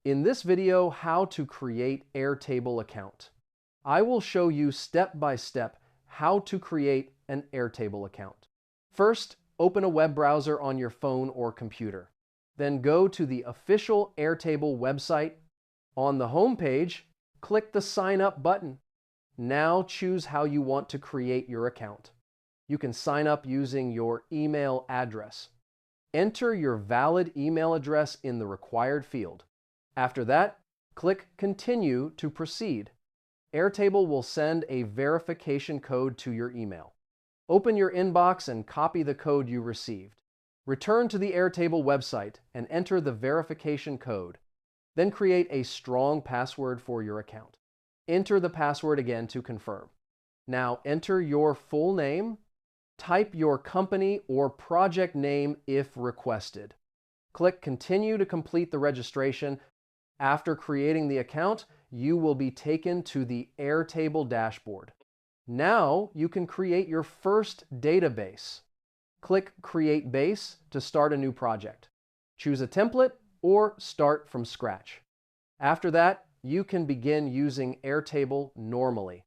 In this video, how to create Airtable account. I will show you step by step how to create an Airtable account. First, open a web browser on your phone or computer. Then go to the official Airtable website. On the home page, click the Sign Up button. Now choose how you want to create your account. You can sign up using your email address. Enter your valid email address in the required field. After that, click Continue to proceed. Airtable will send a verification code to your email. Open your inbox and copy the code you received. Return to the Airtable website and enter the verification code. Then create a strong password for your account. Enter the password again to confirm. Now enter your full name. Type your company or project name if requested. Click Continue to complete the registration. After creating the account, you will be taken to the Airtable dashboard. Now you can create your first database. Click Create Base to start a new project. Choose a template or start from scratch. After that, you can begin using Airtable normally.